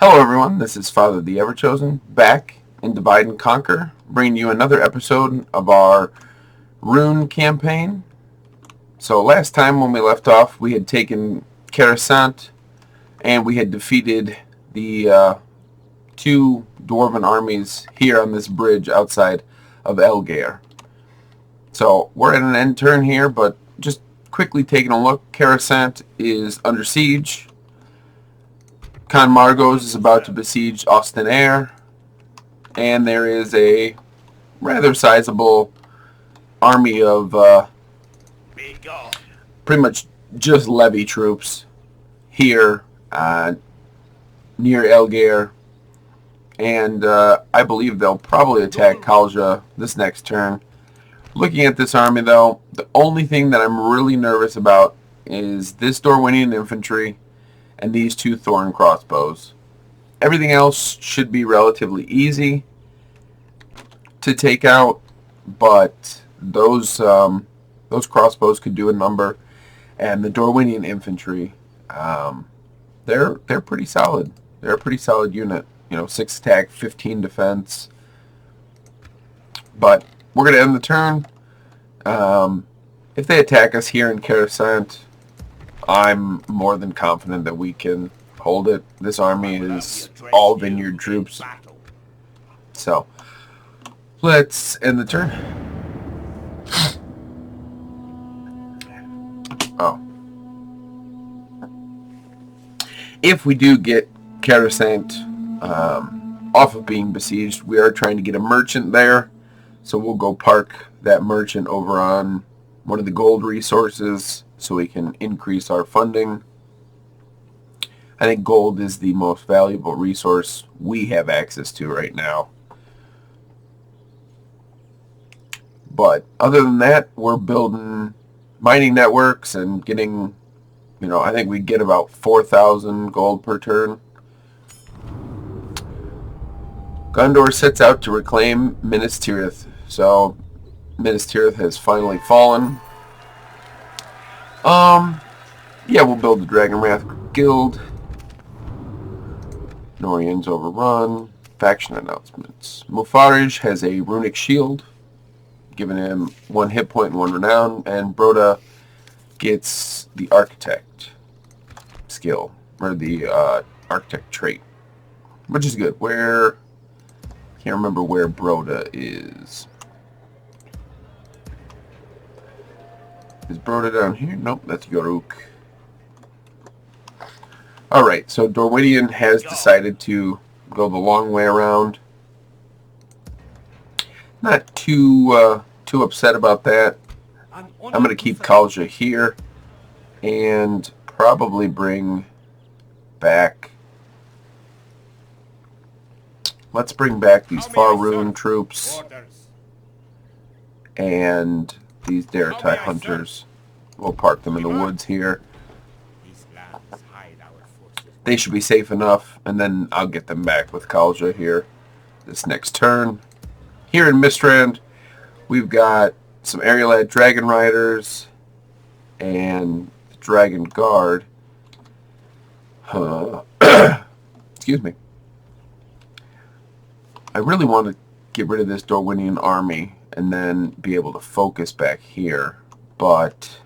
Hello everyone, this is Father the Everchosen, back in Divide and Conquer, bringing you another episode of our Rhûn campaign. So last time when we left off, we had taken Coruscant, and we had defeated the two Dwarven armies here on this bridge outside of Elgair. So we're at an end turn here, but just quickly taking a look, Coruscant is under siege. Con Margos is about to besiege Austinaire, and there is a rather sizable army of pretty much just levy troops here near Elgair, and I believe they'll probably attack Kalja this next turn. Looking at this army, though, the only thing that I'm really nervous about is this Dorwinion infantry and these two thorn crossbows. Everything else should be relatively easy to take out, but those crossbows could do a number, and the Dorwinion infantry, they're pretty solid. They're a pretty solid unit. 6 attack, 15 defense. But we're gonna end the turn. If they attack us here in Coruscant, I'm more than confident that we can hold it. This army is all vineyard troops. So, let's end the turn. Oh. If we do get Coruscant off of being besieged, we are trying to get a merchant there. So we'll go park that merchant over on one of the gold resources so we can increase our funding. I think gold is the most valuable resource we have access to right now. But other than that, we're building mining networks and getting, I think we get about 4,000 gold per turn. Gondor sets out to reclaim Minas Tirith. So Minas Tirith has finally fallen. Yeah, we'll build the Dragonwrath Guild. Norion's overrun. Faction announcements. Mufarij has a runic shield, giving him 1 hit point and 1 renown, and Broda gets the architect skill, or the architect trait, which is good. Can't remember where Broda is. Is Broda down here? Nope, that's Yoruk. Alright, so Dorwinion has decided to go the long way around. Not too upset about that. I'm going to keep Kalja here and probably bring back... Let's bring back these Rhûn troops and these Daratai hunters. We'll park them in the woods here. They should be safe enough, and then I'll get them back with Kalja here this next turn. Here in Mistrand, we've got some Arielad Dragon Riders and the Dragon Guard. Excuse me. I really want to get rid of this Dorwinion army and then be able to focus back here, but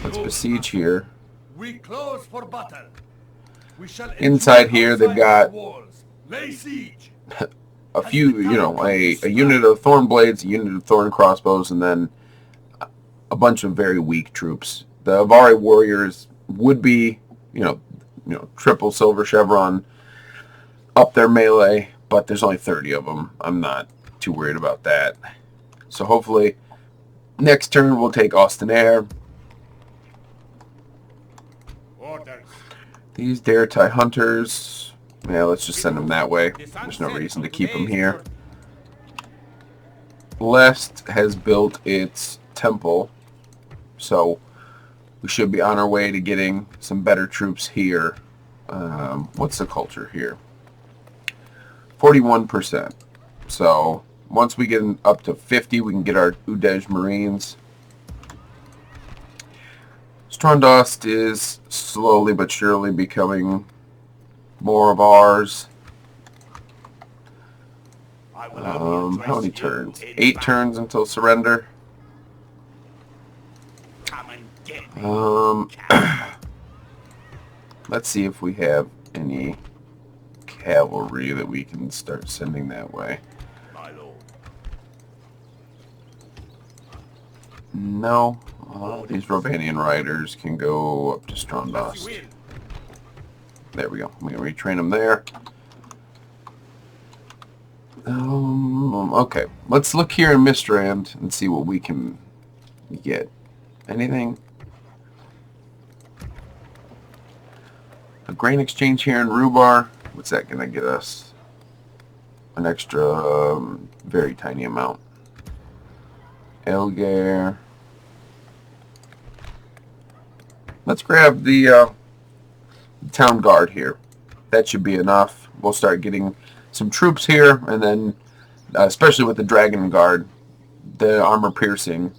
let's besiege here. We close for battle. Inside here, they've got a few, a unit of thorn blades, a unit of thorn crossbows, and then a bunch of very weak troops. The Avari warriors would be, triple silver chevron up their melee, but there's only 30 of them. I'm not too worried about that. So hopefully, next turn we'll take Austinaire. These Daratai hunters, let's just send them that way. There's no reason to keep them here. Lest has built its temple, so we should be on our way to getting some better troops here. What's the culture here? 41%. So once we get up to 50, we can get our Udej Marines. Strondost is slowly but surely becoming More of ours. I will only How many address turns? you in 8 battle. turns until surrender. Come and get me. Let's see if we have any cavalry that we can start sending that way. My lord. No. These Rhovanion riders can go up to As you Strondust. will. There we go. We can retrain them there. Okay. Let's look here in Mistrand and see what we can get. Anything? A grain exchange here in Rhubar. What's that going to get us? An extra, very tiny amount. Elgar. Let's grab the town guard here. That should be enough. We'll start getting some troops here, and then, especially with the dragon guard, the armor piercing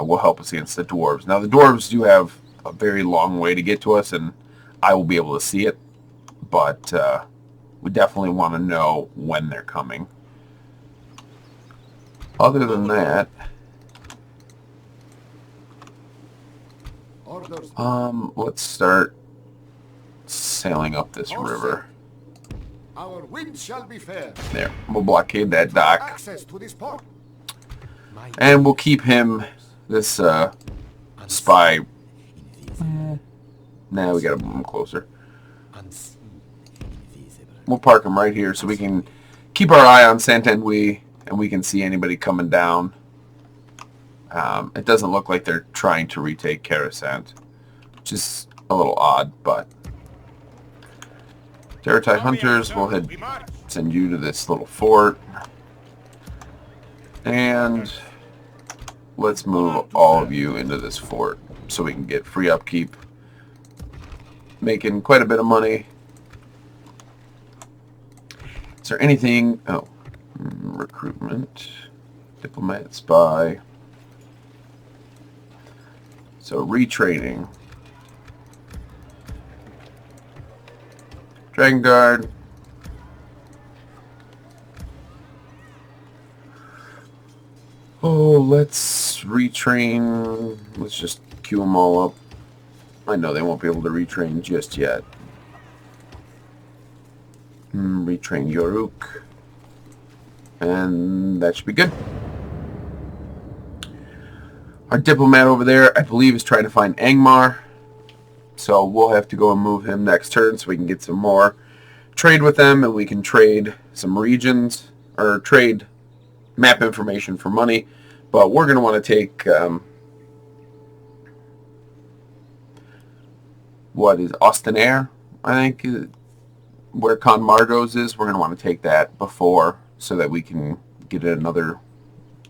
will help us against the dwarves. Now, the dwarves do have a very long way to get to us, and I will be able to see it, but we definitely want to know when they're coming. Other than that, Orders. let's start sailing up this river. Our wind shall be fair. There, we'll blockade that dock, Access to this port. and we'll keep him, this spy. Now we gotta move him closer. We'll park him right here so we can keep our eye on Saint-Anouilh, and we can see anybody coming down. It doesn't look like they're trying to retake Coruscant, which is a little odd, but Terratai Hunters will send you to this little fort. And let's move all of you into this fort so we can get free upkeep. Making quite a bit of money. Is there anything... Oh. Recruitment. Diplomat, spy. So retraining. Dragon Guard. Oh, let's retrain. Let's just queue them all up. I know they won't be able to retrain just yet. Retrain Yoruk. And that should be good. Our diplomat over there, I believe, is trying to find Angmar. So we'll have to go and move him next turn so we can get some more trade with them, and we can trade some regions, or trade map information for money. But we're going to want to take, what is Ostinair, I think, where Con Margos is. We're going to want to take that before, so that we can get another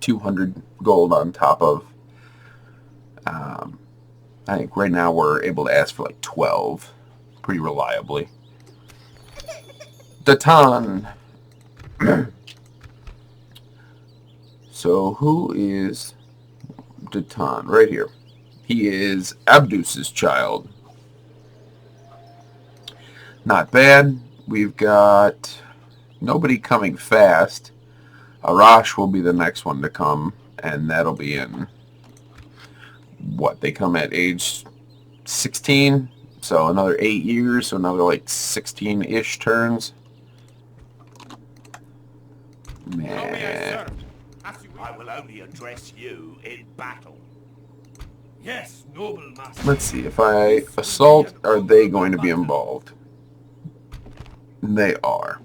200 gold on top of, I think right now we're able to ask for like 12 pretty reliably. Datan. So who is Datan? Right here. He is Abdus's child. Not bad. We've got nobody coming fast. Arash will be the next one to come, and that'll be in, what, they come at age 16, so another 8 years, so another like 16-ish turns. Man. I will only address you in battle. Yes, noble master. Let's see, if I assault, are they going to be involved? They are.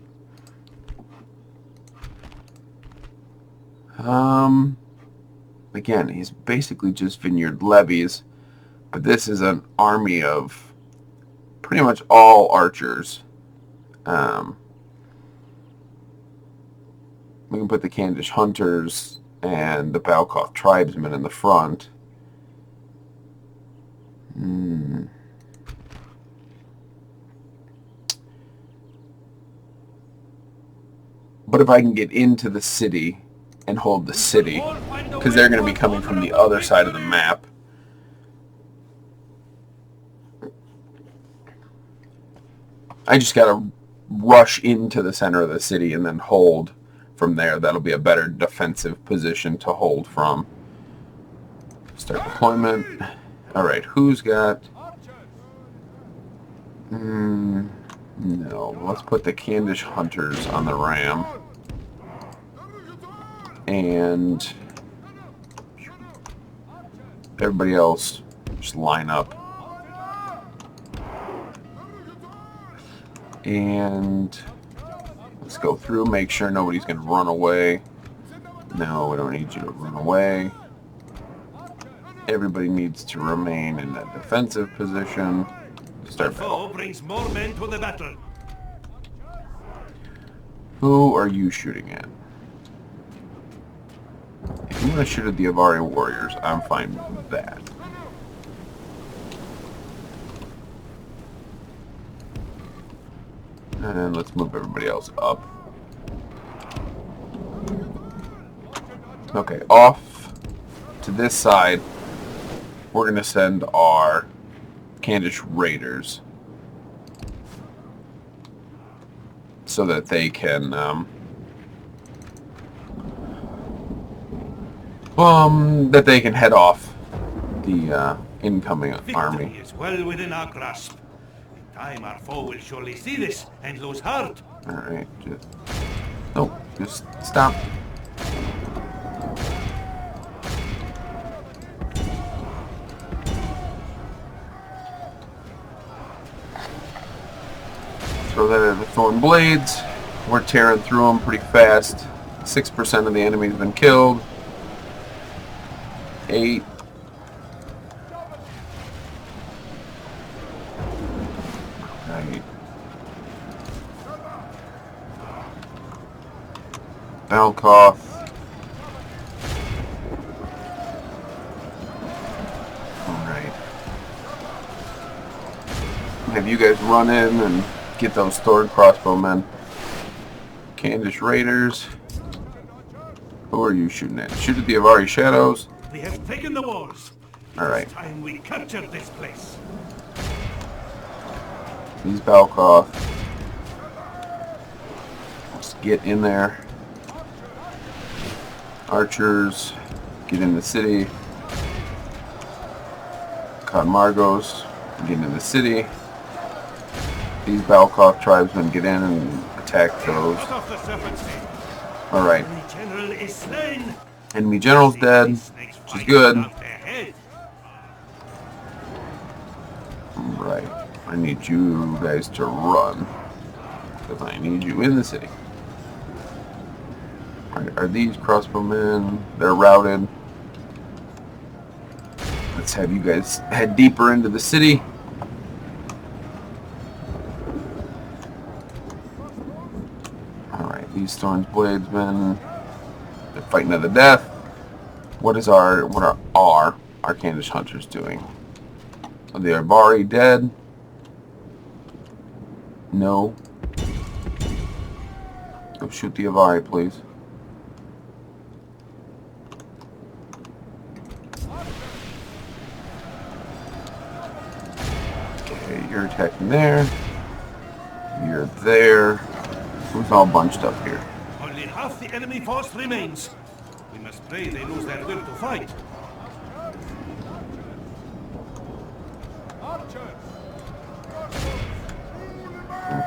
Again, he's basically just vineyard levies, but this is an army of pretty much all archers. We can put the Candish hunters and the Balkoth tribesmen in the front. But if I can get into the city and hold the city, because they're going to be coming from the other side of the map. I just got to rush into the center of the city and then hold from there. That'll be a better defensive position to hold from. Start deployment. Alright, who's got... no, let's put the Candish Hunters on the ram. And everybody else just line up. And let's go through, make sure nobody's going to run away. No, we don't need you to run away. Everybody needs to remain in a defensive position. Start battle. Brings more men to the battle. Who are you shooting at? If you want to shoot at the Avari warriors, I'm fine with that. And let's move everybody else up. Okay, off to this side, we're going to send our Candish raiders so that they can head off the incoming army. Victory is well within our grasp. In time our foe will surely see this and lose heart. Alright, just stop. Throw that at the thorn blades. We're tearing through them pretty fast. 6% of the enemy's been killed. 8. Right. Balkoth. Alright. Have you guys run in and get those sword crossbowmen. Candish raiders. Who are you shooting at? Shoot at the Avari shadows. We have taken the walls. Alright. It's time we captured this place. These Balkoth. Let's get in there. Archers. Get in the city. Conmargos. Get in the city. These Balkoth tribesmen get in and attack those. Alright. Enemy general's dead, which is good. Right. I need you guys to run, because I need you in the city. Are these crossbowmen? They're routed. Let's have you guys head deeper into the city. Alright, these Thorn's Bladesmen, they're fighting to the death. What are our Candish Hunters doing? Are the Avari dead? No. Go shoot the Avari, please. Okay, you're attacking there. You're there. Who's all bunched up here? Only half the enemy force remains. We must pray they lose their will to fight.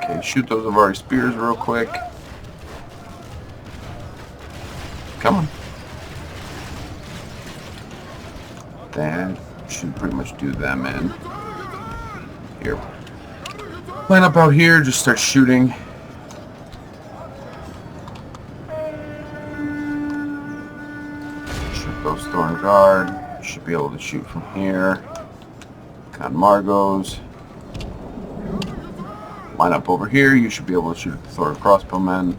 Okay, shoot those Avari spears real quick. Come on. That should pretty much do them in. Here. Line up out here, just start shooting. Shoot those Thorn Guard. Should be able to shoot from here. Conmargos. Line up over here, you should be able to shoot at the Thor crossbowmen.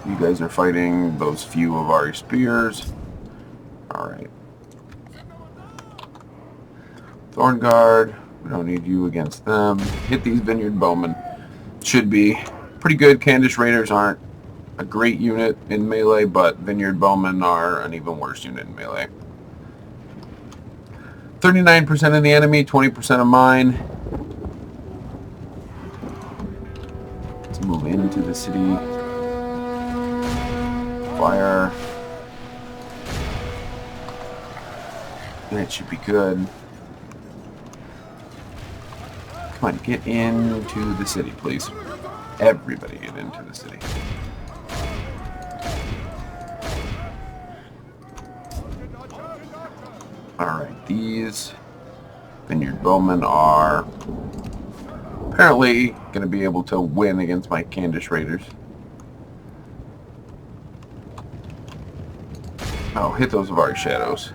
You guys are fighting those few Avari spears. Alright. Thorn Guard, we don't need you against them. Hit these Vineyard Bowmen. Should be pretty good. Candish Raiders aren't a great unit in melee, but Vineyard Bowmen are an even worse unit in melee. 39% of the enemy, 20% of mine. Let's move into the city. Fire. That should be good. Come on, get into the city, please. Everybody get into the city. Alright, these Vineyard Bowmen are apparently going to be able to win against my Candish Raiders. Oh, hit those Avari Shadows.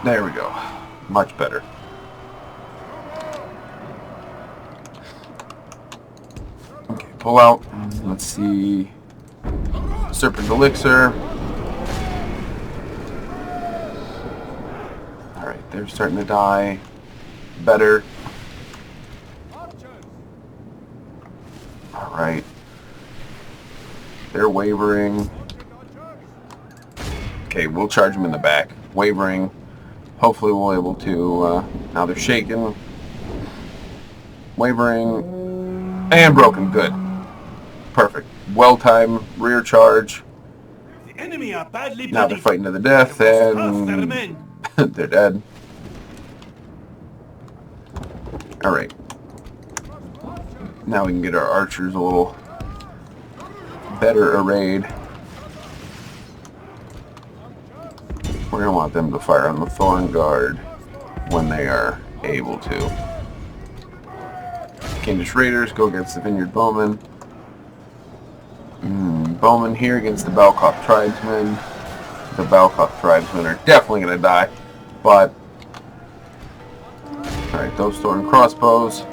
There we go. Much better. Okay, pull out. Let's see. Serpent Elixir. Alright, they're starting to die. Better. Alright. They're wavering. Okay, we'll charge them in the back. Wavering. Hopefully we'll be able to... now they're shaking. Wavering. And broken. Good. Perfect. Well-timed rear charge. The enemy are badly Now they're fighting to the death, and they're dead. Alright. Now we can get our archers a little better arrayed. We're going to want them to fire on the Thorn Guard when they are able to. Candish Raiders go against the Vineyard Bowmen. Bowmen here against the Balkoth Tribesmen. The Balkoth Tribesmen are definitely going to die, but alright, those Thorn Crossbows.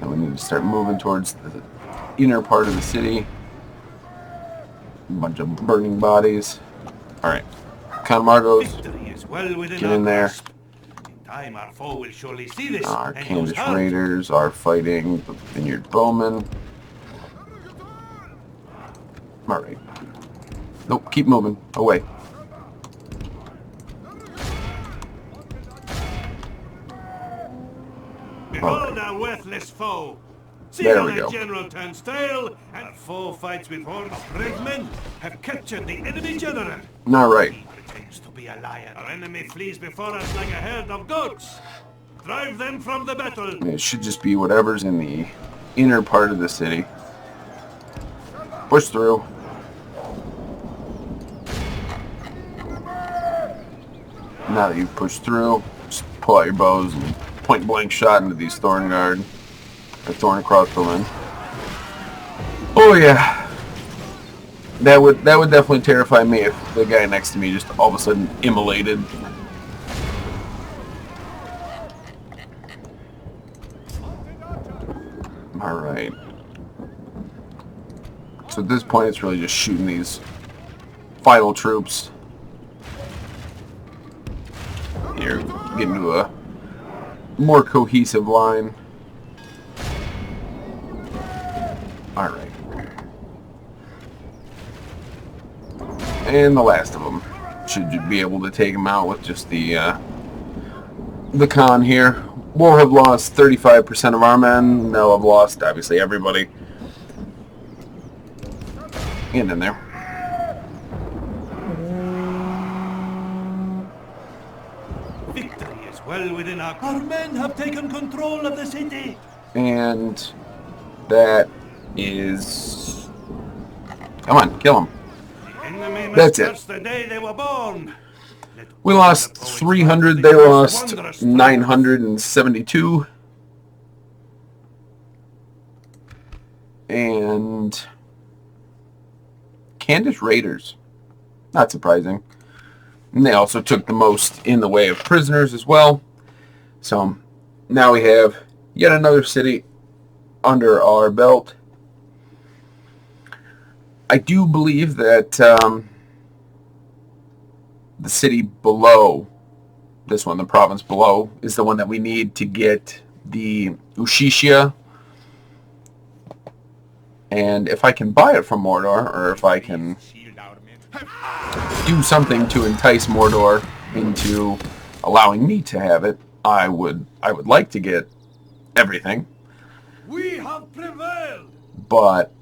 And we need to start moving towards the inner part of the city. A bunch of burning bodies. Alright. Conmargos, well get in there. In time, our foe will surely see this. Our Candish Raiders are fighting the Vineyard Bowmen. Alright. Nope, keep moving. Away. Behold our worthless foe. See There how we the go. general turns tail, and our foe fights with hordes of brave men, have captured the enemy general. Alright. He pretends to be a lion. Our enemy flees before us like a herd of goats. Drive them from the battle. It should just be whatever's in the inner part of the city. Push through. Now that you've pushed through, just pull out your bows and point blank shot into these Thorn Guard. Or Thorn Crossbowmen. Oh yeah. That would definitely terrify me if the guy next to me just all of a sudden immolated. Alright. So at this point it's really just shooting these final troops. Here, get into a more cohesive line. Alright. And the last of them. Should be able to take them out with just the con here. We'll have lost 35% of our men. They'll have lost, obviously, everybody. Get in there. Victory is well within our men have taken control of the city. And that is... Come on, kill him. The enemy must That's it. curse the day they were born. We lost 300, they lost 972. And Candish Raiders. Not surprising. And they also took the most in the way of prisoners as well. So now we have yet another city under our belt. I do believe that the city below, this one, the province below, is the one that we need to get the Ushishia. And if I can buy it from Mordor, or if I can do something to entice Mordor into allowing me to have it, I would like to get everything. We have prevailed. But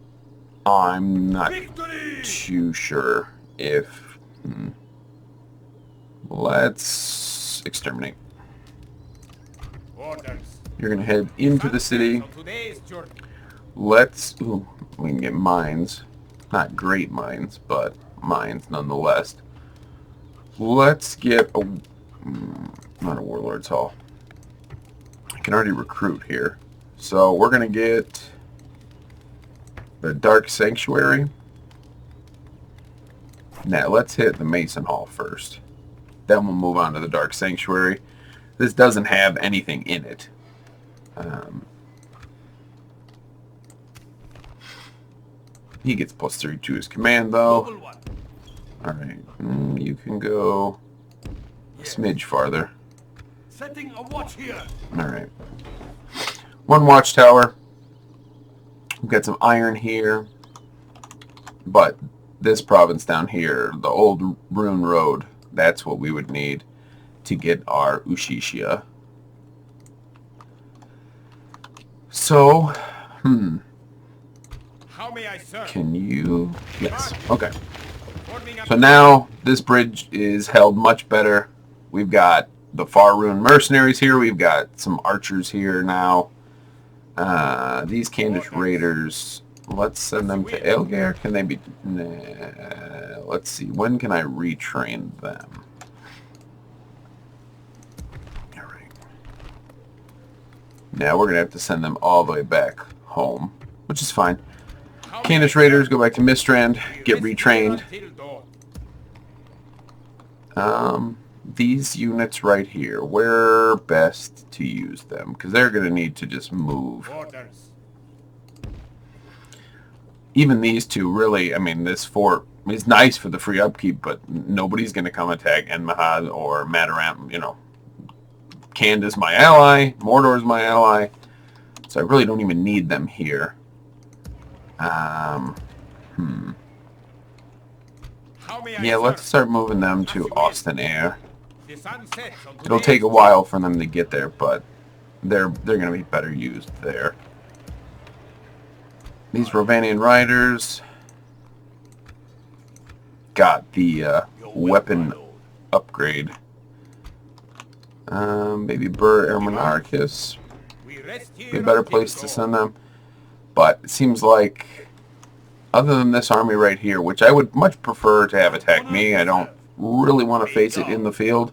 I'm not Victory! too sure if... Let's exterminate. Orders. You're going to head into the city. Let's... Ooh, we can get mines. Not great mines, but mines nonetheless. Let's get a... not a Warlord's Hall. I can already recruit here. So we're going to get the Dark Sanctuary. Now let's hit the Mason Hall first. Then we'll move on to the Dark Sanctuary. This doesn't have anything in it. He gets +3 to his command, though. Alright, you can go a smidge farther. Setting a watch here. Alright. 1 watchtower. We've got some iron here. But this province down here, the old Rhûn road, that's what we would need to get our Ushishia. So, How may I serve? can you... Yes, okay. So now this bridge is held much better. We've got the Far Rhûn mercenaries here. We've got some archers here now. These Candish raiders, let's send them to Elgare. Can they be... Nah, let's see. When can I retrain them? Alright. Now we're going to have to send them all the way back home, which is fine. Candish raiders, go back to Mistrand, get retrained. These units right here, where best to use them? Because they're going to need to just move. Even these two, really, I mean, this fort is nice for the free upkeep, but nobody's going to come attack Enmahad or Mataram. You know, Canda's my ally, Mordor's my ally, so I really don't even need them here. Yeah, let's start moving them to Austin Air. It'll take a while for them to get there, but they're going to be better used there. These Rhovanion riders got the weapon upgrade. Maybe Burr Air Monarchus. Be a better place to send them. But it seems like, other than this army right here, which I would much prefer to have attack me, I don't really want to face it in the field.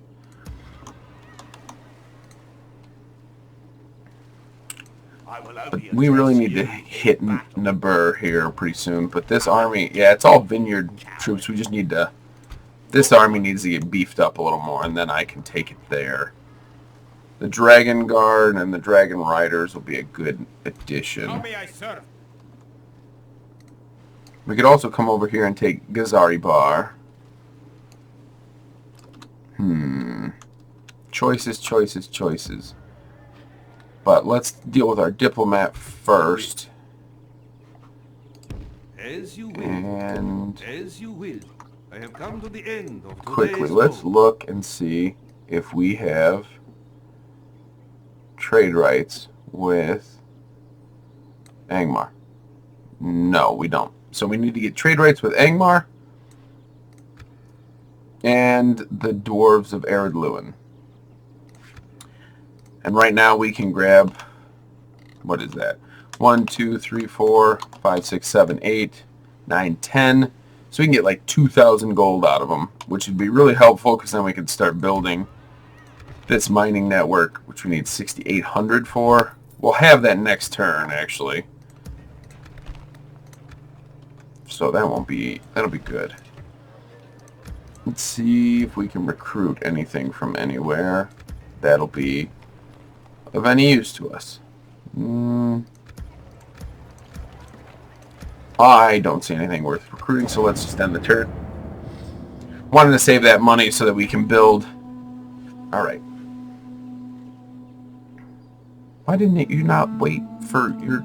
But we really need to hit Nabur here pretty soon. But this army, yeah, it's all vineyard troops. We just need to... This army needs to get beefed up a little more, and then I can take it there. The Dragon Guard and the Dragon Riders will be a good addition. How may I serve? We could also come over here and take Gazaribar. Choices, choices, choices. But let's deal with our diplomat first. As you will. And As you will. I have come to the end of quickly, let's look and see if we have trade rights with Angmar. No, we don't. So we need to get trade rights with Angmar and the dwarves of Ered Luin. And right now we can grab, what is that? 1, 2, 3, 4, 5, 6, 7, 8, 9, 10. So we can get like 2,000 gold out of them, which would be really helpful because then we could start building this mining network, which we need 6,800 for. We'll have that next turn, actually. So that won't be, that'll be good. Let's see if we can recruit anything from anywhere. That'll be of any use to us. I don't see anything worth recruiting, so let's just end the turn. Wanted to save that money so that we can build. Alright. Why didn't you not wait for your...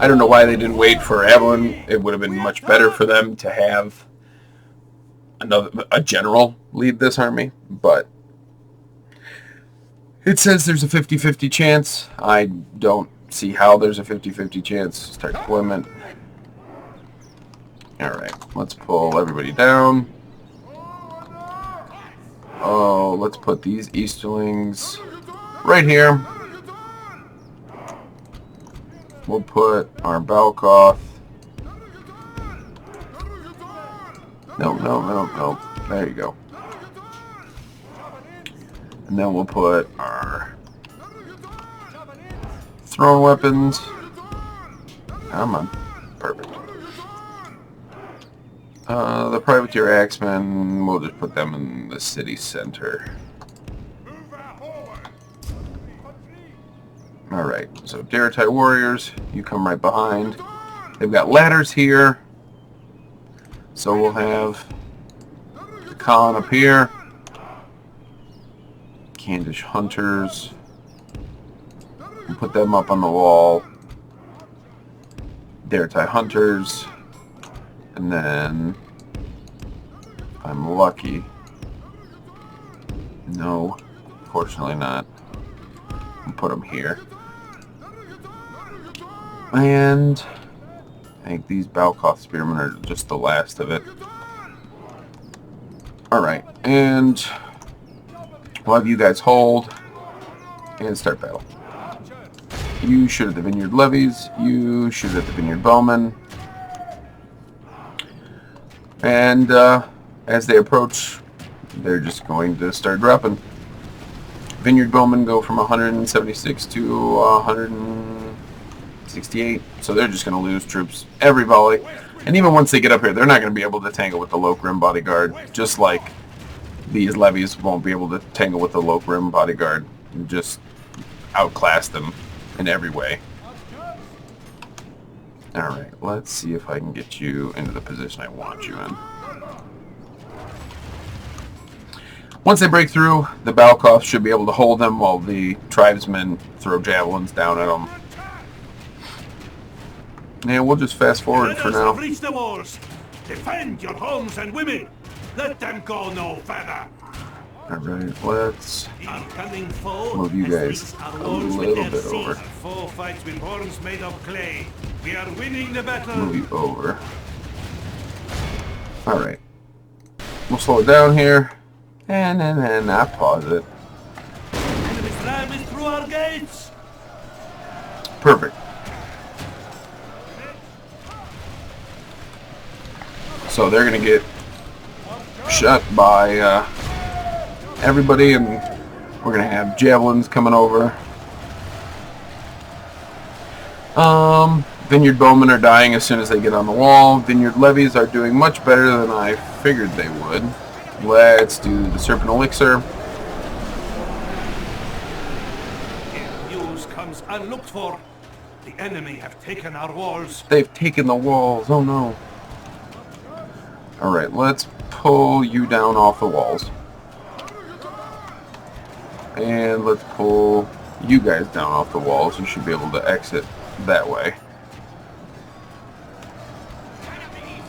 I don't know why they didn't wait for Avalon. It would have been much better for them to have a general lead this army, but it says there's a 50-50 chance. I don't see how there's a 50-50 chance. Start deployment. Alright, let's pull everybody down. Oh, let's put these Easterlings right here. We'll put our Balkoth. No. There you go. And then we'll put our throwing weapons. Come on. Perfect. The privateer axemen, we'll just put them in the city center. Alright, so Daratai warriors, you come right behind. They've got ladders here. So we'll have the Khan up here. Candish hunters. We'll put them up on the wall. Daratai hunters. And then, if I'm lucky. No, fortunately not. I'll put them here. And I think these Balkoth spearmen are just the last of it. Alright, and we'll have you guys hold and start battle. You shoot at the vineyard levies, you shoot at the vineyard bowmen. And as they approach, they're just going to start dropping. Vineyard bowmen go from 176 to 168, so they're just going to lose troops every volley. And even once they get up here, they're not going to be able to tangle with the Lokrim bodyguard, just like these levies won't be able to tangle with the Lokrim bodyguard. And just outclass them in every way. Alright, let's see if I can get you into the position I want you in. Once they break through, the Balkoth should be able to hold them while the tribesmen throw javelins down at them. Yeah, we'll just fast forward for now. Reach the walls. Defend your homes and women. Let them go no further. Alright, let's Foe move you guys a little bit over. Foe fights with horns made of clay. We are winning the battle. Move you over. Alright. We'll slow it down here. And then I pause it. Enemy's ram is through our gates. Perfect. So they're going to get shot by everybody, and we're going to have javelins coming over. Vineyard bowmen are dying as soon as they get on the wall. Vineyard levies are doing much better than I figured they would. Let's do the Serpent Elixir. News comes unlooked for. The enemy have taken our walls. They've taken the walls. Oh no. Alright, let's pull you down off the walls. And let's pull you guys down off the walls. You should be able to exit that way.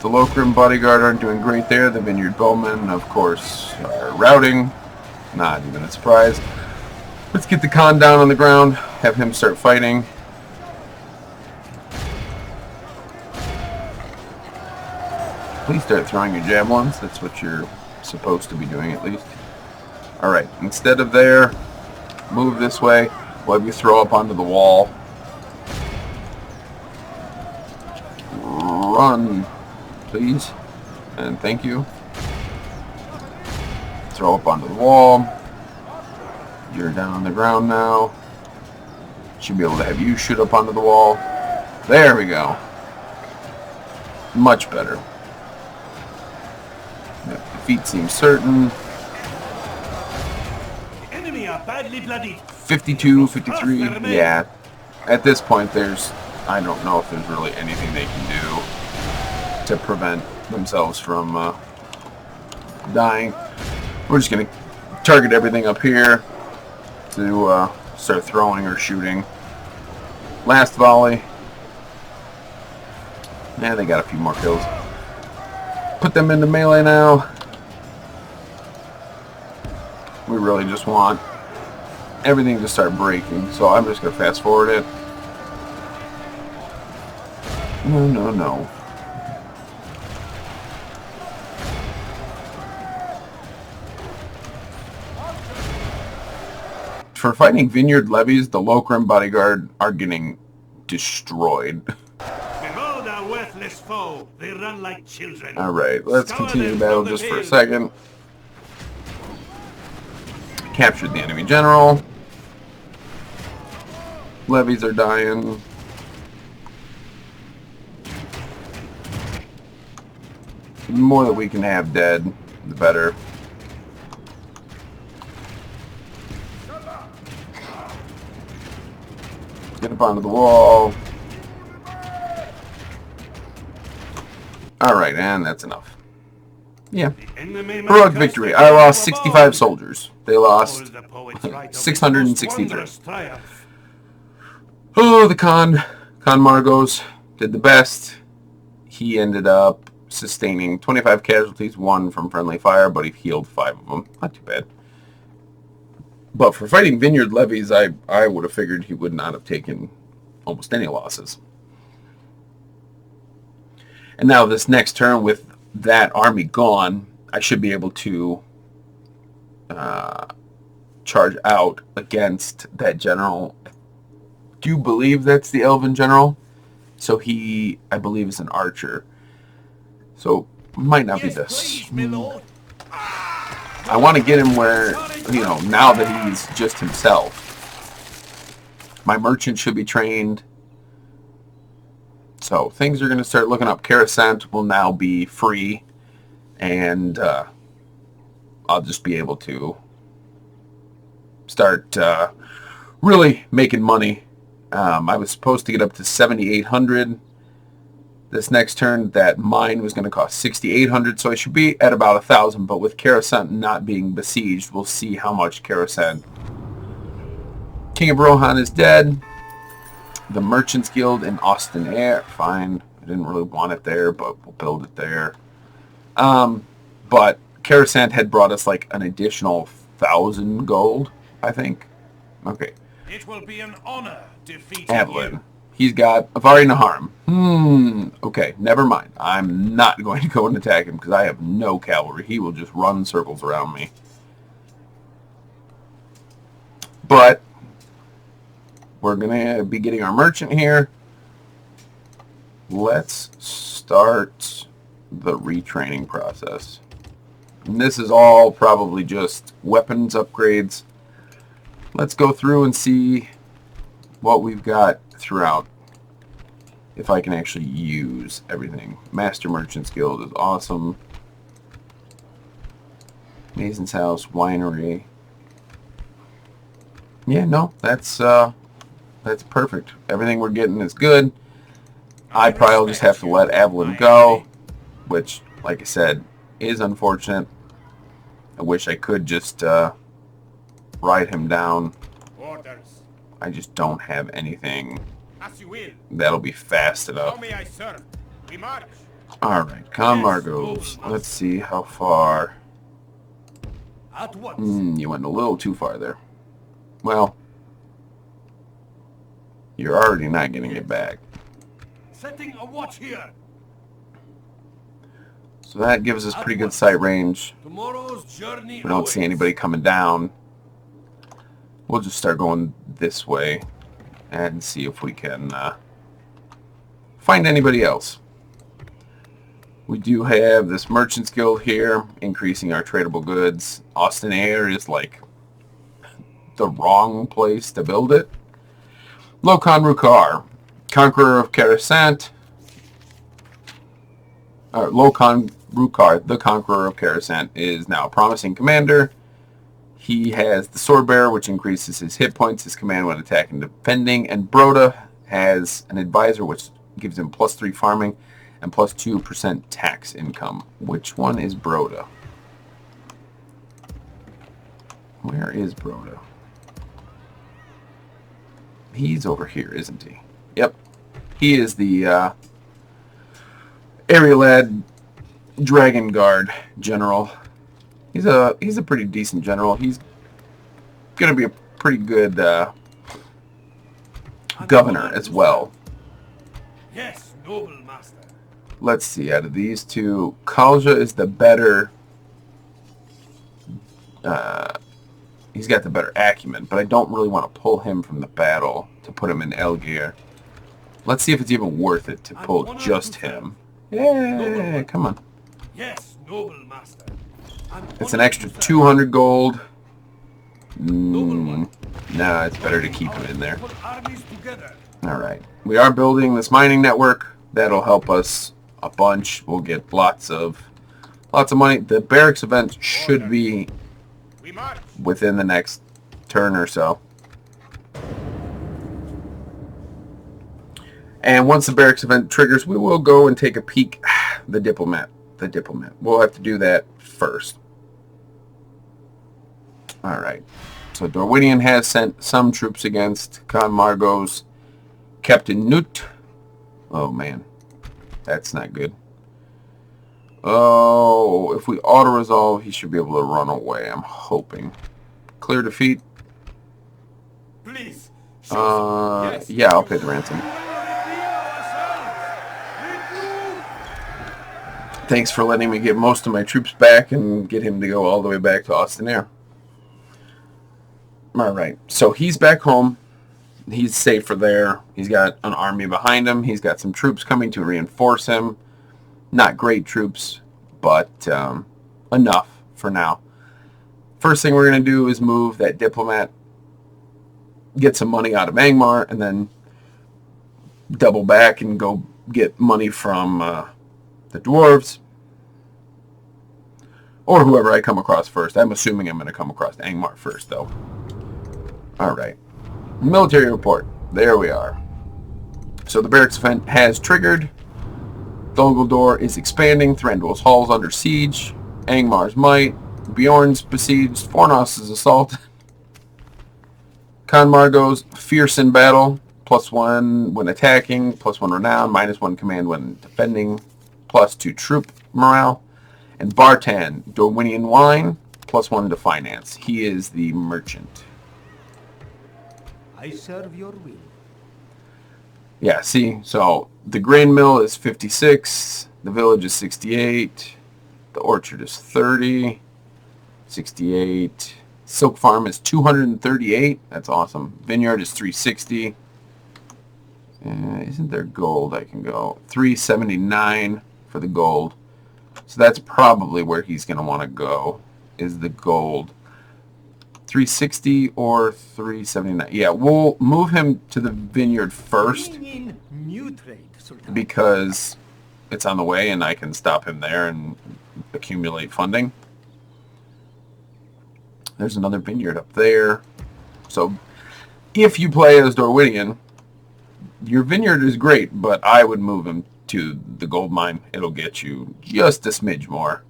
The Lokrim bodyguard aren't doing great there. The Vineyard bowmen, of course, are routing. Not even a surprise. Let's get the Khan down on the ground. Have him start fighting. Please start throwing your javelins. That's what you're supposed to be doing, at least. Alright, instead of there, move this way. We'll have you throw up onto the wall. Run, please. And thank you. Throw up onto the wall. You're down on the ground now. Should be able to have you shoot up onto the wall. There we go. Much better. Defeat seems certain. The enemy are badly bloodied. 52, 53, yeah. At this point, I don't know if there's really anything they can do to prevent themselves from dying. We're just going to target everything up here to start throwing or shooting. Last volley. Yeah, they got a few more kills. Put them into melee now. We really just want everything to start breaking, so I'm just going to fast forward it. No, no, no. For fighting vineyard levies, the Lokram bodyguard are getting destroyed. Behold our worthless foe. They run like children. Alright, let's continue the battle just for a second. Captured the enemy general. Levies are dying. The more that we can have dead, the better. Get up onto the wall. Alright, and that's enough. Yeah. Heroic victory. I lost 65 soldiers. They lost 663. Oh, the Khan Margos did the best. He ended up sustaining 25 casualties, 1 from friendly fire, but he healed 5 of them. Not too bad. But for fighting vineyard levies, I would have figured he would not have taken almost any losses. And now this next turn, with that army gone, I should be able to charge out against that general. I do believe that's the Elven general. So he, I believe, is an archer. So might not be this. I want to get him where, you know, now that he's just himself. My merchant should be trained. So things are going to start looking up. Karasant will now be free. And I'll just be able to start really making money. I was supposed to get up to 7,800 this next turn. That mine was going to cost 6,800, so I should be at about 1,000. But with Karasant not being besieged, we'll see how much Karasant. King of Rohan is dead. The Merchants Guild in Austin Air, fine. I didn't really want it there, but we'll build it there. But Karasant had brought us like an additional 1,000 gold, I think. Okay. It will be an honor defeating Avalon. you. He's got Avari Naharim. Okay, never mind. I'm not going to go and attack him because I have no cavalry. He will just run circles around me. But we're going to be getting our merchant here. Let's start the retraining process. And this is all probably just weapons upgrades. Let's go through and see what we've got throughout. If I can actually use everything. Master Merchant's Guild is awesome. Mason's House, Winery. Yeah, no, that's perfect. Everything we're getting is good. I probably will just have to let Avalon go, which, like I said, is unfortunate. I wish I could just ride him down. Orders. I just don't have anything As you will. that'll be fast enough. How may I serve? We march. Alright, Margos. Let's see how far. At once. You went a little too far there. Well, you're already not getting it back. Setting a watch here. So that gives us pretty good sight range. Tomorrow's journey. We don't see anybody coming down. We'll just start going this way and see if we can find anybody else. We do have this Merchants Guild here, increasing our tradable goods. Austin Air is like the wrong place to build it. Lokhan Rukar, Conqueror of Karasant. Lokhan Rukar, the Conqueror of Karasant, is now a promising commander. He has the Sword Bearer, which increases his hit points, his command when attacking and defending. And Broda has an advisor, which gives him +3 farming and +2% tax income. Which one is Broda? Where is Broda? He's over here, isn't he? Yep. He is the Arielad Dragon Guard general. He's a pretty decent general. He's gonna be a pretty good governor as well. Yes, noble master. Let's see. Out of these two, Kalja is the better. He's got the better acumen, but I don't really want to pull him from the battle to put him in Elgir. Let's see if it's even worth it to pull just him. Yeah, come on. Yes, noble master. It's an extra 200 gold. Nah, it's better to keep him in there. Alright. We are building this mining network. That'll help us a bunch. We'll get lots of money. The barracks event should be within the next turn or so. And once the barracks event triggers, we will go and take a peek. The diplomat. We'll have to do that first. Alright. So Dorwinion has sent some troops against Khan Margot's Captain Nut. Oh man. That's not good. Oh, if we auto-resolve, he should be able to run away, I'm hoping. Clear defeat. Please. Yeah, I'll pay the ransom. Thanks for letting me get most of my troops back and get him to go all the way back to Austin. Alright, so he's back home. He's safer there. He's got an army behind him. He's got some troops coming to reinforce him. Not great troops, but enough for now. First thing we're going to do is move that diplomat, get some money out of Angmar, and then double back and go get money from the dwarves. Or whoever I come across first. I'm assuming I'm going to come across Angmar first, though. Alright. Military report. There we are. So the barracks event has triggered. Dolgaldor is expanding. Thranduil's Hall's under siege. Angmar's might. Bjorn's besieged. Fornos is assaulted. Khan Margot's fierce in battle. +1 when attacking. +1 renown. -1 command when defending. +2 troop morale. And Bartan, Dorwinion wine. +1 to finance. He is the merchant. I serve your will. Yeah, see, so the grain mill is 56, the village is 68, the orchard is 30, 68, silk farm is 238, that's awesome, vineyard is 360, isn't there gold I can go, 379 for the gold, so that's probably where he's going to want to go, is the gold. 360 or 379. Yeah, we'll move him to the vineyard first because it's on the way and I can stop him there and accumulate funding. There's another vineyard up there. So if you play as Dorwinion, your vineyard is great, but I would move him to the gold mine. It'll get you just a smidge more.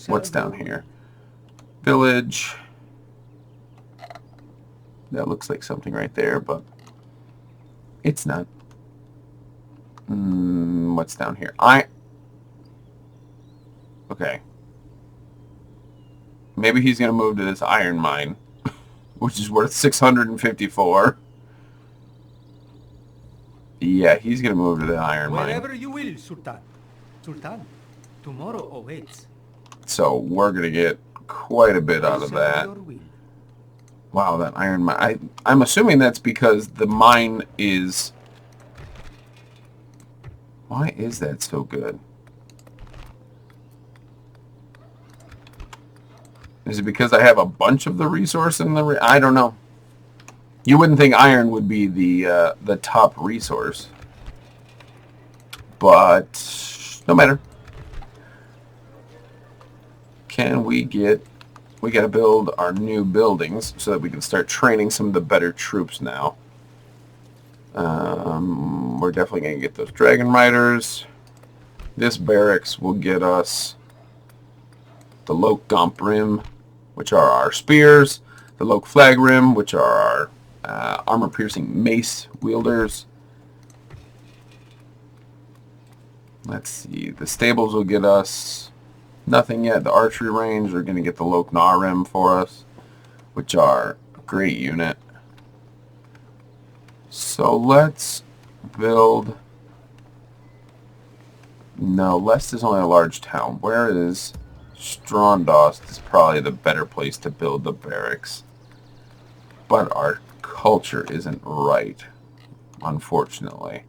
What's down here? Village. That looks like something right there, but it's not. What's down here? Okay. Maybe he's going to move to this iron mine, which is worth 654. Yeah, he's going to move to the iron mine. Wherever you will, Sultan. Sultan, tomorrow awaits. So we're going to get quite a bit out of that. Wow, that iron mine. I'm assuming that's because the mine is... Why is that so good? Is it because I have a bunch of the resource in the... I don't know. You wouldn't think iron would be the top resource. But no matter. Can we get... We got to build our new buildings so that we can start training some of the better troops now. We're definitely going to get those Dragon Riders. This barracks will get us the Loke Gomp Rim, which are our spears. The Loke Flag Rim, which are our armor-piercing mace wielders. Let's see. The stables will get us nothing yet. The archery range are going to get the Rhovanion for us, which are a great unit. So let's build... No, Lest is only a large town. Where is Strondost? Is probably the better place to build the barracks. But our culture isn't right, unfortunately.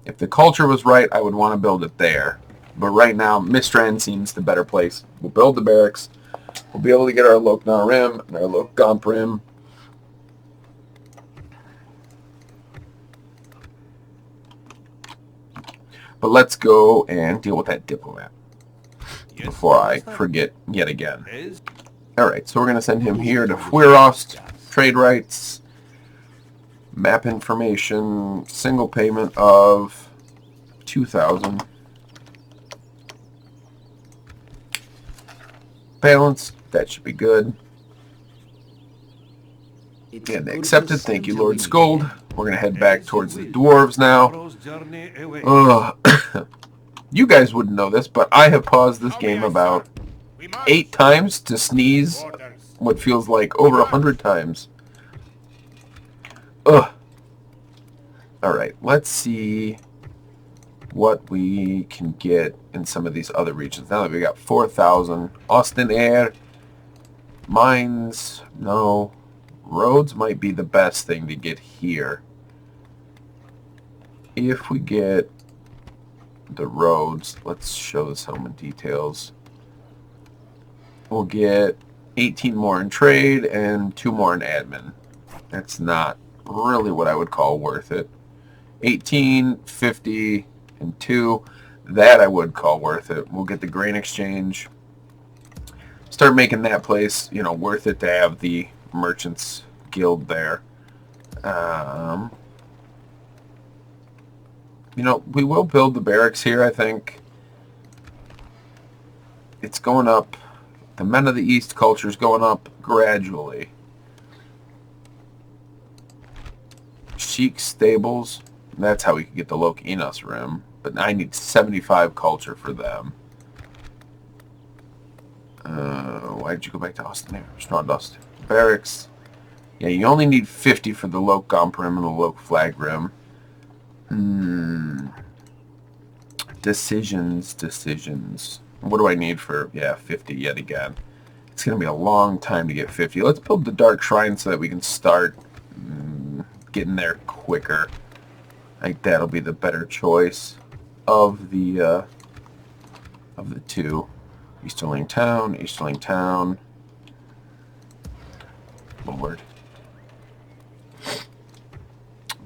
If the culture was right, I would want to build it there. But right now, Mistran seems the better place. We'll build the barracks. We'll be able to get our Rhovanion and our Rhovanion. But let's go and deal with that diplomat before I forget yet again. Alright, so we're going to send him here to Fuerost. Trade rights. Map information. Single payment of 2,000. Balance. That should be good. And accepted. Thank you, Lord Scold. We're going to head back towards the dwarves now. You guys wouldn't know this, but I have paused this game about 8 times to sneeze what feels like over 100 times. Alright, let's see what we can get in some of these other regions. Now that we got 4,000. Austin Air. Mines. No. Roads might be the best thing to get here. If we get the roads, let's show the settlement details. We'll get 18 more in trade and 2 more in admin. That's not really what I would call worth it. 18, 50, and 2. That I would call worth it. We'll get the grain exchange. Start making that place, you know, worth it to have the merchants guild there. You know, we will build the barracks here, I think. It's going up. The Men of the East culture is going up gradually. Chic stables. That's how we can get the Lok Enos rim. But I need 75 culture for them. Why did you go back to Austin there? Strondost. Barracks. Yeah, you only need 50 for the Lok Gomp rim and the Lok Flag rim. Decisions. What do I need for, 50 yet again? It's going to be a long time to get 50. Let's build the Dark Shrine so that we can start getting there quicker. I think that'll be the better choice of the two. Easterling Town. Lord.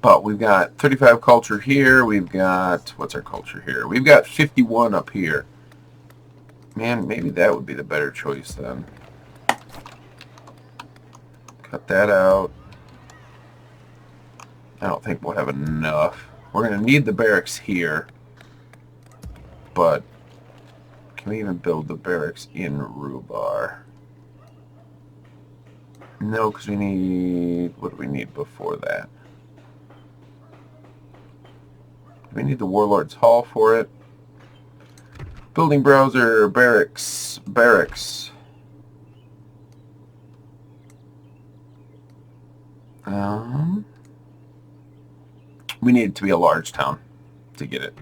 But we've got 35 culture here. We've got, what's our culture here? We've got 51 up here. Man, maybe that would be the better choice then. Cut that out. I don't think we'll have enough. We're going to need the barracks here. But can we even build the barracks in Rhubar? No, because we need... What do we need before that? We need the Warlord's Hall for it. Building browser, barracks. We need it to be a large town to get it.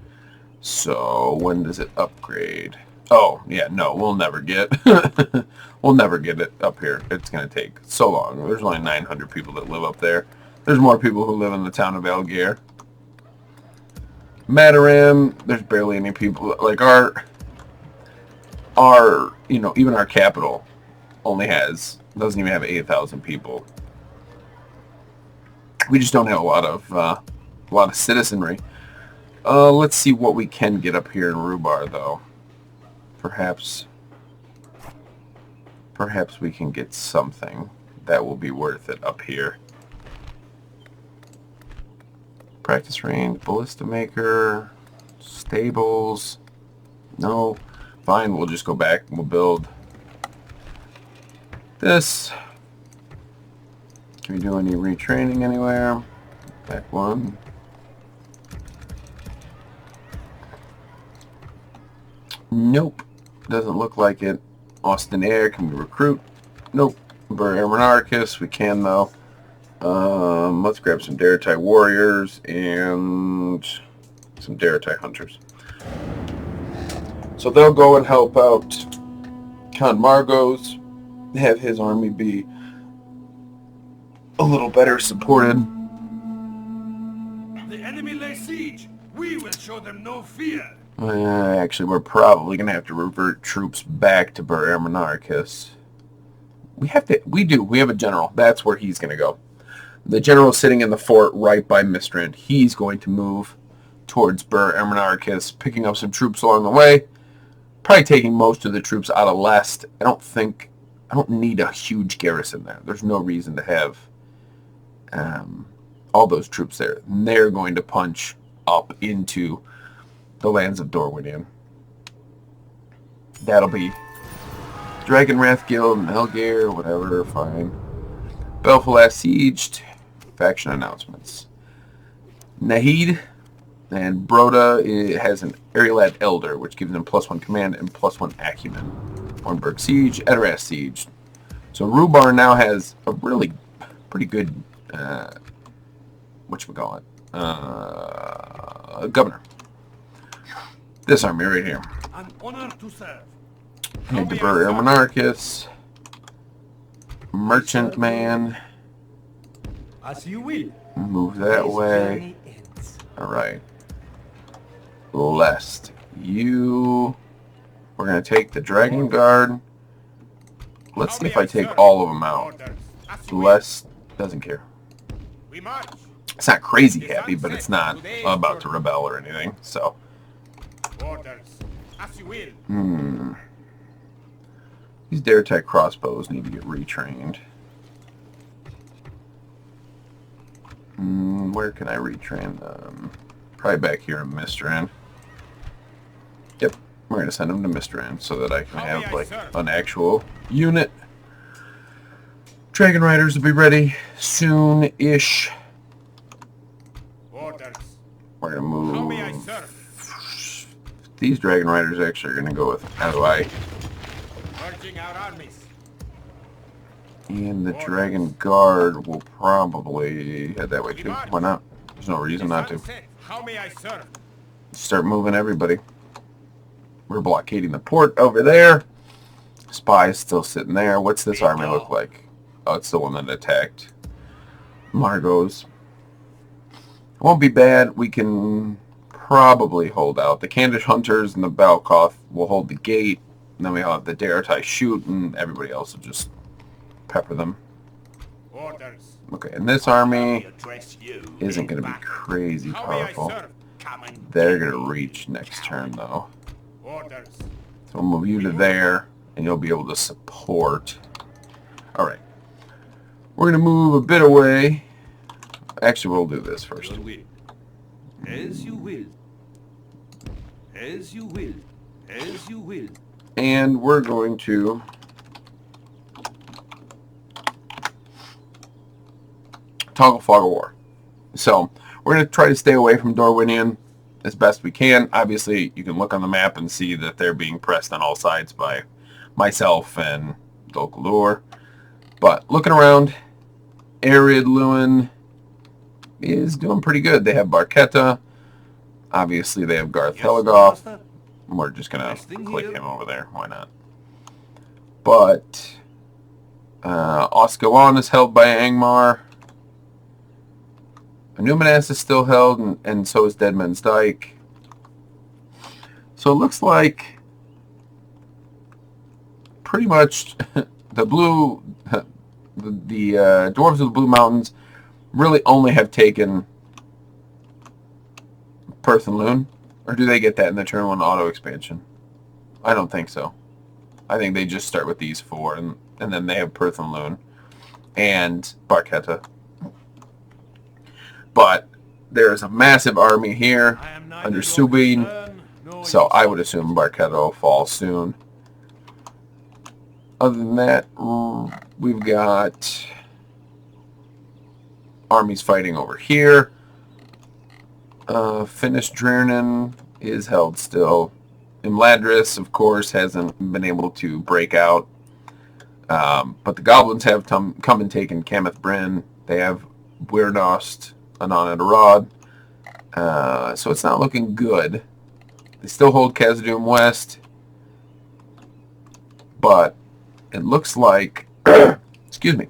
So when does it upgrade? Oh, yeah, no, we'll never get we'll never get it up here. It's going to take so long. There's only 900 people that live up there. There's more people who live in the town of Algier. Mataram, there's barely any people. Like our you know, even our capital only doesn't even have 8,000 people. We just don't have a lot of citizenry. Let's see what we can get up here in Rhubar, though. Perhaps we can get something that will be worth it up here. Practice range, ballista maker, stables. No, fine. We'll just go back and we'll build this. Can we do any retraining anywhere? Back one. Nope. Doesn't look like it. Austin Air, can we recruit? Nope. Bur Monarchus, we can though. Let's grab some Daratai warriors and some Daratai hunters. So they'll go and help out Count Margos, have his army be a little better supported. The enemy lay siege. We will show them no fear. Actually, we're probably going to have to revert troops back to Bur Monarchus. We have a general. That's where he's going to go. The general's sitting in the fort right by Mistrand. He's going to move towards Bur Monarchus, picking up some troops along the way. Probably taking most of the troops out of Lest. I don't need a huge garrison there. There's no reason to have all those troops there. And they're going to punch up into the lands of Dorwinion. That'll be Dragonwrath Guild and Elgair, whatever, fine. Belfalas sieged. Faction announcements. Nahid and Broda has an Arielad Elder, which gives him +1 command and +1 acumen. Ornberg siege, Edoras siege. So Rhubarn now has a really pretty good whatchamacallit, governor. This army right here. An honor to serve. Need to Bur Monarchus. Merchant man. As you will. Move that way. Alright. Lest. We're going to take the Dragon Guard. Let's see if I take all of them out. Lest doesn't care. It's not crazy happy, but it's not about to rebel or anything, so. These Daratai crossbows need to get retrained. Where can I retrain them? Probably back here in Mistran. Yep, we're going to send them to Mistran so that I can have like an actual unit. Dragon Riders will be ready soon-ish. We're going to move. These Dragon Riders actually are going to go with Adoi. And the Dragon Guard will probably head that way too. Why not? There's no reason not to. Start moving everybody. We're blockading the port over there. Spy's still sitting there. What's this army look like? Oh, it's the one that attacked Margos. Won't be bad. We can probably hold out. The Kandish Hunters and the Balkoth will hold the gate. And then we'll have the Daratai shoot, and everybody else will just pepper them. Okay, and this army isn't going to be crazy powerful. They're going to reach next turn, though. So we'll move you to there, and you'll be able to support. Alright. We're going to move a bit away. Actually, we'll do this first. As you will. As you will. As you will. And we're going to toggle fog of war. So we're going to try to stay away from Dorwinion as best we can. Obviously, you can look on the map and see that they're being pressed on all sides by myself and Dolkalur. But looking around, Arid Lewin is doing pretty good. They have Barketta. Obviously, they have Garth Heligoth. We're just going to click him over there. Why not? But Oscawan is held by Angmar. Numinas is still held, and so is Deadman's Dyke. So it looks like pretty much the blue, the Dwarves of the Blue Mountains really only have taken Perth and Rhûn. Or do they get that in the turn 1 auto expansion? I don't think so. I think they just start with these 4, and then they have Perth and Rhûn and Barketta. But there is a massive army here under Subin, so I would assume Barketta will fall soon. Other than that, we've got armies fighting over here. Finnish Drernan is held still Imladris, of course, hasn't been able to break out. But the goblins have come and taken Cameth Bryn. They have Weirnost, Anon and Arad. So it's not looking good. They still hold Khazad-dûm West. But it looks like... excuse me.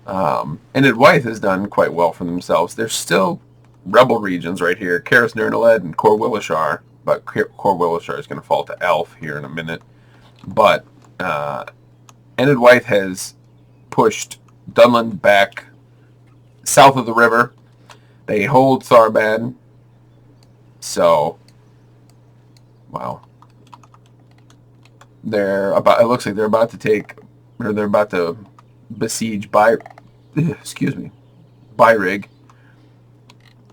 And Wythe has done quite well for themselves. There's still rebel regions right here. Karis Nernaled and Cor Willishar. But Cor Willishar is going to fall to Elf here in a minute. But Wythe has pushed Dunland back south of the river. They hold Tharbad. So, wow. It looks like they're about to besiege Byrig.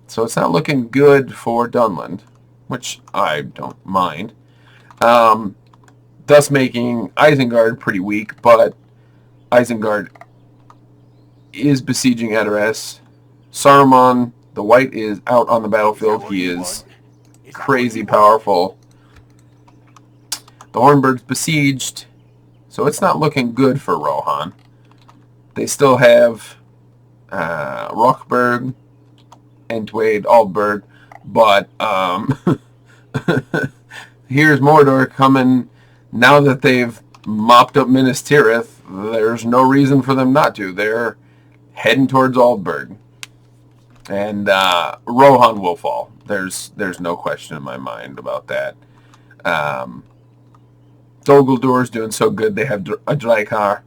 So it's not looking good for Dunland, which I don't mind. Thus making Isengard pretty weak, but Isengard is besieging Edoras. Saruman, the White, is out on the battlefield. He is crazy powerful. The Hornburg's besieged, so it's not looking good for Rohan. They still have Rockburg, Entwade, Aldburg, but here's Mordor coming. Now that they've mopped up Minas Tirith, there's no reason for them not to. They're heading towards Aldburg. And Rohan will fall. There's no question in my mind about that. Dol Guldur doing so good. They have a Draekar.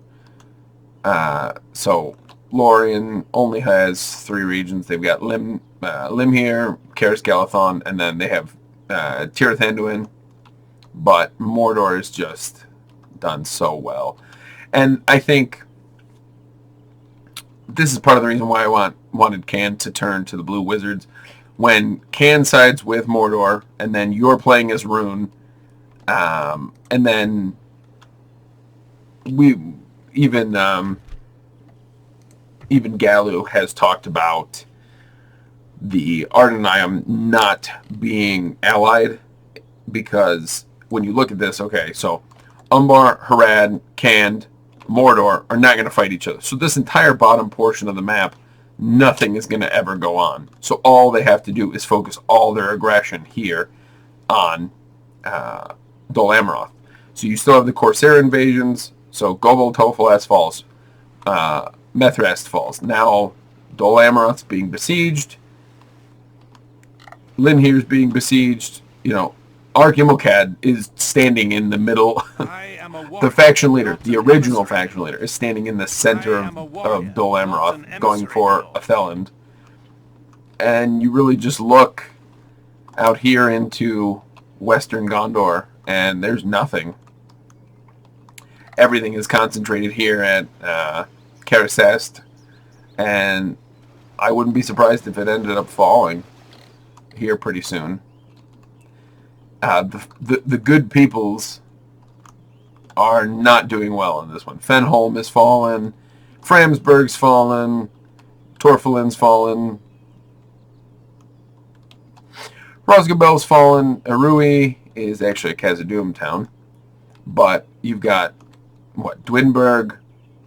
So Lorien only has 3 regions. They've got Limhir, Karis Galathon, and then they have Tirith Anduin. But Mordor has just done so well. And I think this is part of the reason why I wanted Can to turn to the Blue Wizards. When Can sides with Mordor, and then you're playing as Rhûn, and then even Galu has talked about the Ardenheim not being allied, because when you look at this, okay, so Umbar, Harad, Khand, Mordor are not going to fight each other. So this entire bottom portion of the map, nothing is going to ever go on. So all they have to do is focus all their aggression here on Dol Amroth. So you still have the Corsair invasions. So Gobel, Tofelast falls. Methrast falls. Now Dol Amroth's being besieged. Linhir's being besieged. You know, Archimokad is standing in the middle. The faction leader, the original faction leader, is standing in the center of Dol Amroth, going for a Theland. And you really just look out here into western Gondor, and there's nothing. Everything is concentrated here at Karasest, and I wouldn't be surprised if it ended up falling here pretty soon. The good peoples are not doing well in this one. Fenholm is fallen, Framsburg's fallen, Torfalin's fallen, Rosgabel's fallen. Arui is actually a Khazad-dûm town, but you've got Dwinberg,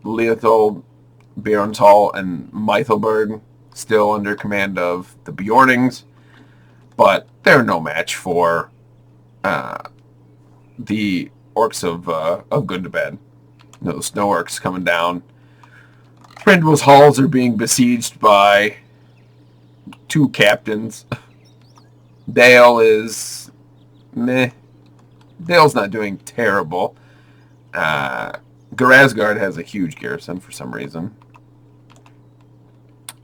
Leothold, Bjornshall, and Mythelberg still under command of the Bjornings, but they're no match for the orcs of Gundabad. The snow orcs coming down. Thranduil's halls are being besieged by 2 captains. Dale is meh. Dale's not doing terrible. Garazgard has a huge garrison for some reason.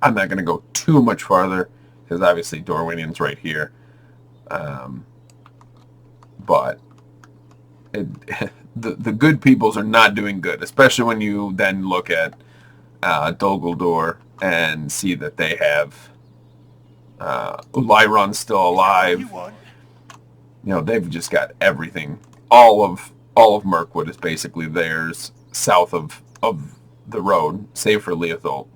I'm not going to go too much farther because obviously Dorwinion's right here. But the good peoples are not doing good, especially when you then look at Dol Guldur and see that they have Lyron still alive. You know, they've just got everything. All of Mirkwood is basically theirs south of the road, save for Leothold.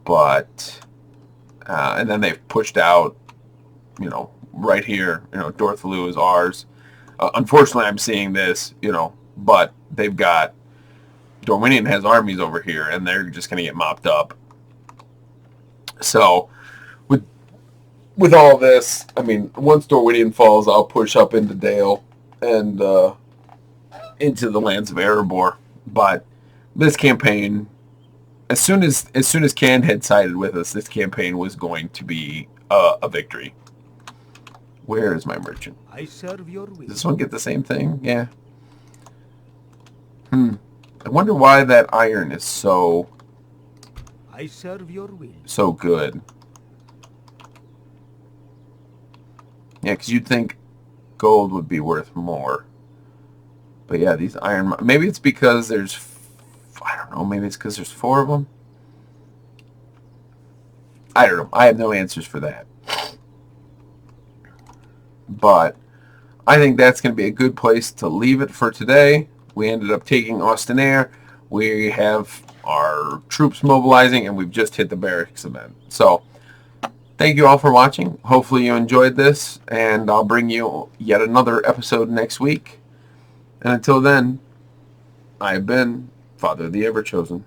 But and then they've pushed out, you know, right here, Dorthalu is ours. Unfortunately, I'm seeing this, but they've got, Dorwinion has armies over here, and they're just going to get mopped up. So, with all this, I mean, once Dorwinion falls, I'll push up into Dale and into the lands of Erebor. But this campaign, as soon as Can had sided with us, this campaign was going to be a victory. Where is my merchant? I serve your will. Does this one get the same thing? Yeah. I wonder why that iron is so I serve your will. good. Yeah, because you'd think gold would be worth more. But yeah, these iron... Maybe it's because there's... I don't know. Maybe it's because there's 4 of them. I don't know. I have no answers for that. But I think that's going to be a good place to leave it for today. We ended up taking Austenaire. We have our troops mobilizing, and we've just hit the barracks event. So, thank you all for watching. Hopefully you enjoyed this, and I'll bring you yet another episode next week. And until then, I have been Father of the Ever-Chosen.